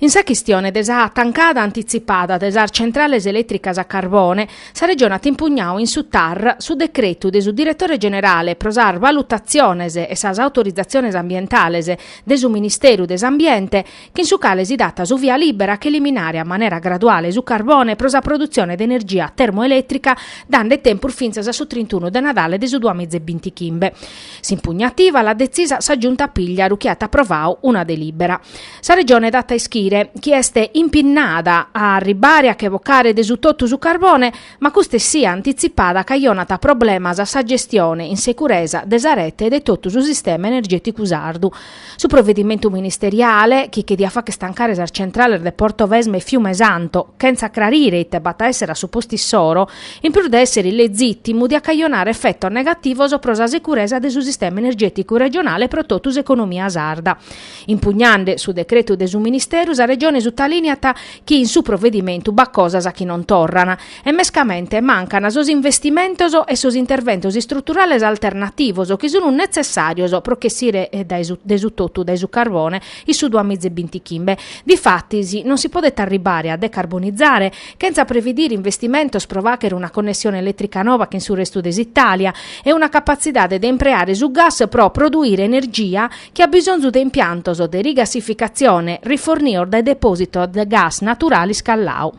In sa questione desa tancada anticipata desar centrales elettricas a carbone, sa regione ha impugnau in su TAR su decreto de su direttore generale prosar valutaziones e sas autorizzazioni ambientales de su Ministeru des Ambiente, che in su cale si data su via libera che eliminare a maniera graduale su carbone prosa produzione di energia termoelettrica dando tempo finza su 31 de Natale de su 2025. S'impugnativa la decisa sa giunta piglia rucchiata approvau una delibera. Sa regione data ischire chi este impinnata a ribaria che evocare desutotto su carbone, ma queste sia anticipata che ionata problemas a sa gestione in sicurezza desa rete e de tutto su sistema energetico sardu. Su provvedimento ministeriale, chi che dia fa che stancare sar centrale de Porto Vesme e Fiume Santo, che crarire e batta essere a supposti soro, in più di essere legittimo di accaionare effetto negativo sopra la sicurezza del suo sistema energetico regionale pro totus economia sarda. Impugnando su decreto de su Ministeru, la regione sottolineata che in su provvedimento ba cosas a chi non torrana e mescamente mancano sos investimentos e sos interventos strutturales alternativos che sono necessarios pro che sire de su tottu de su carbone i su 2025. Difatti non si può arrivare a decarbonizzare senza prevedere investimentos pro vacere una connessione elettrica nuova che in su resto d'Italia e una capacità di impreare su gas pro produrre energia che ha bisogno di impiantos de rigassificazione rifornir dai deposito di gas naturali scallau.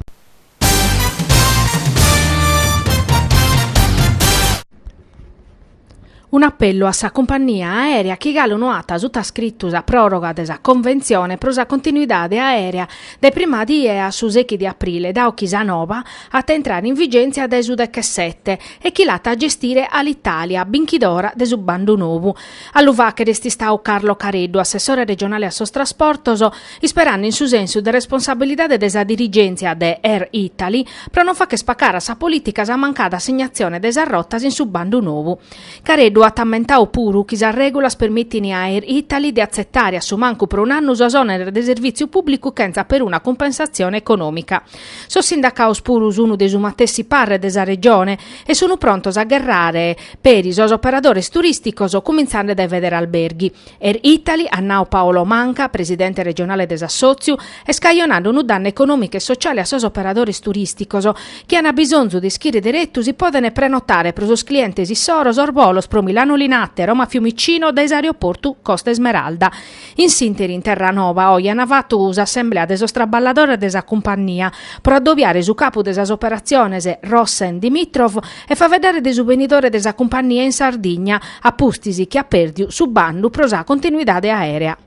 Un appello a sa compagnia aerea che galo nuata sutta scrittusa proroga desa convenzione prosa continuità aerea dai prima di a su secchi di aprile da Occhisanova a entrare in vigenza da su 7 e chi l'ata a gestire all'Italia binchidora de su bando nuovo. All'uva che resti stau Carlo Careddu, assessore regionale a Sostrasportoso, sperando in su senso de responsabilità de desa dirigenza de Air Italy, però non fa che spaccare sa politica sa mancata assegnazione desa rotas in su bando nuovo. Careddu ha tammentau puru chi sa regolas permettini a Air Italy di accettare a su manco per un anno su onere de servizio pubblico senza per una compensazione economica. So sindacaus purus uno de su matessi parre desa regione e sono prontos a gherrare per i sos operadores turisticos cominciando dai vedere alberghi. Air Italy, annau Paolo Manca, presidente regionale dell'Assozio, e scaglionando un danno economico e sociale a sos operadores turisticos che hanno bisogno di schire direttus e poden prenotare per sos clientes i soros orbolos pro Milano Linate, Roma Fiumicino, da aeroporto Costa Esmeralda. In sinteri in Terranova, oggi hanno fatto un'assemblea de sostraballadore desa compagnia per addobbiare su capo desas operazioni Rossen Dimitrov e fa vedere de su venitore desa compagnia in Sardegna a pustisi che ha perdiu su bando prosa continuità aerea.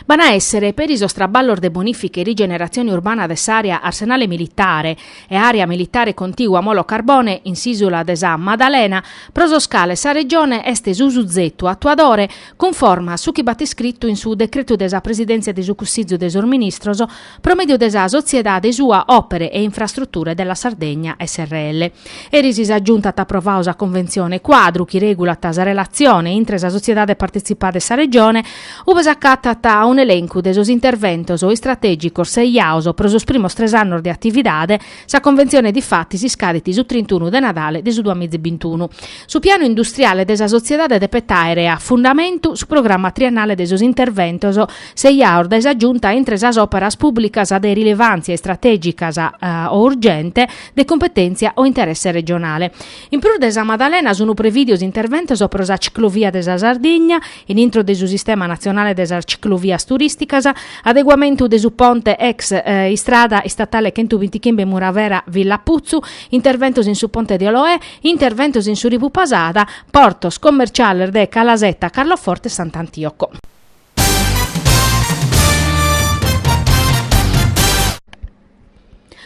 Bana essere per iso straballor de bonifiche e rigenerazione urbana dess'area arsenale militare e area militare contigua Molo Carbone in Sisula desa Maddalena, prososcale sa regione este Susuzetto attuadore conforma su chi batti scritto in su decreto desa presidenza de su Cussizio desor ministroso promedio desa società de sua opere e infrastrutture della Sardegna SRL. Erisi aggiunta ta provausa convenzione quadru chi regula tasa relazione intresa società de partecipate sa regione ubesa cattata un elenco de sos interventos o strategicos seiauso pro sos primos 3 anni di attividade, sa convenzione di fatti si scaditi su 31 de Natale de su 2021. Su piano industriale desa sociedade de petaere a fundamento su programma triennale de sos interventos seiaur desa giunta entre sas operas pubblicas a de rilevanza strategicas o urgente de competenza o interesse regionale. In più desa Maddalena sono previdios interventos pro sa ciclovia desa Sardegna, in intro de su sistema nazionale desa ciclovia turisticas, adeguamento de su ponte ex strada statale 125 Muravera Villa Puzzu, interventos in su ponte di Oloè, interventos in su Rivu Pasada, portos commerciale de Calasetta, Carloforte e Sant'Antioco.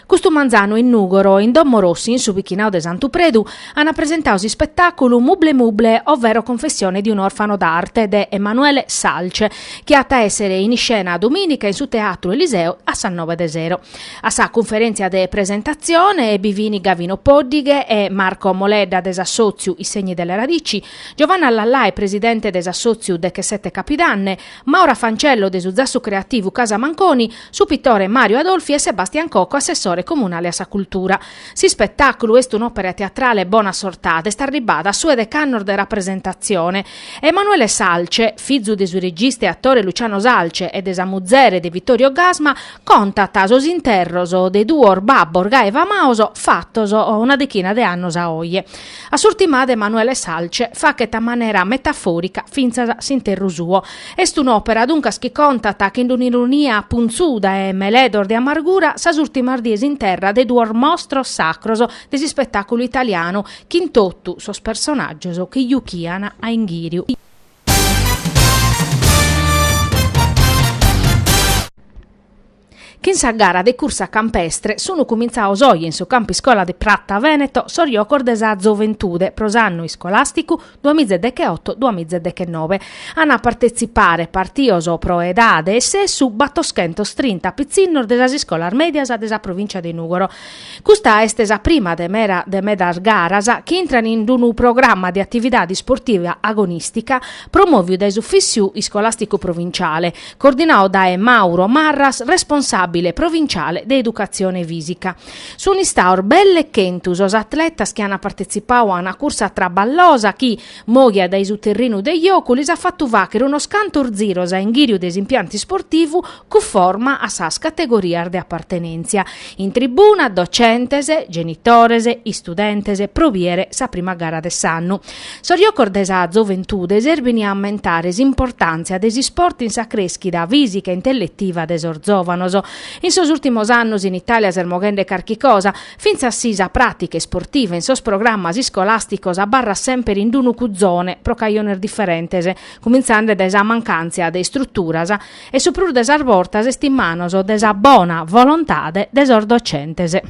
Custu manzano in Nugoro, in Dommo Rossi, in Subichinao de Santupredu, hanno presentato il spettacolo Muble Muble, ovvero Confessione di un orfano d'arte, de Emanuele Salce, che ha a essere in scena domenica in su Teatro Eliseo a San Nove Desero. A sa conferenza de presentazione, Bivini Gavino Poddighe e Marco Moledda des'Assozio I Segni delle Radici, Giovanna Lallai, presidente des'Assozio de Che Sette Capidanne, Maura Fancello de Suzzasso Creativo Casa Manconi, su pittore Mario Adolfi e Sebastian Cocco, assessore comunale a sa cultura. Si spettacolo è un'opera teatrale bona sortata e sta arribata su ed cannor de rappresentazione. Emanuele Salce, figlio de suo regista e attore Luciano Salce e desa muzzere de Vittorio Gasma, conta tasos interroso de duor babbo orgaeva mauso fattoso una decina de annos a oie. A surtimade Emanuele Salce fa che ta maniera metaforica finza s'interrusuo. Est un'opera dunque che contata che in un'ironia punzuda e meledor di amargura sa surtimardiesi in terra de duor mostro sacroso desi spettacolo italiano che in tottu sos personaggios che yuchiana a Inghiriu. Che in sa gara de cursa campestre sono cominciato oggi in su campi scuola de Pratta Veneto soriocor desa Zoventude pros'anno scolastico 2018-2019. Hanno partecipare partioso pro edade e se su battoschento strinta pizzinnor desa scolar medias a desa provincia di Nugoro. Questa è stesa prima de medar garas che entrano in un programma di attività di sportiva agonistica promoviuto da ufficio scolastico provinciale, coordinato da Mauro Marras, responsabile provinciale di educazione fisica. Sono stato belle kentus os atletas che hanno partecipato a una corsa traballosa che, moglia dai su terreno degli oculi, ha fatto vacere uno scantor ziros a inghirio des impianti sportivi che forma a sas categoria di appartenenza. In tribuna docentese, genitorese, studentese, proviere sa prima gara de sanno. Soriocor desa Zoventude erbini a aumentare l'importanza desi sport in sa crescita fisica e intellettiva des orzovanos. In sos ultimos annos in Italia sermoghende carchicosa, finza assisa pratiche sportive in sos programmas scolasticos a barra sempre in dunu cuzzone pro caioner differentese, cominciando desa mancanza de strutturas e soprur des arvortas estimanos o desa bona volontade des ordocentese.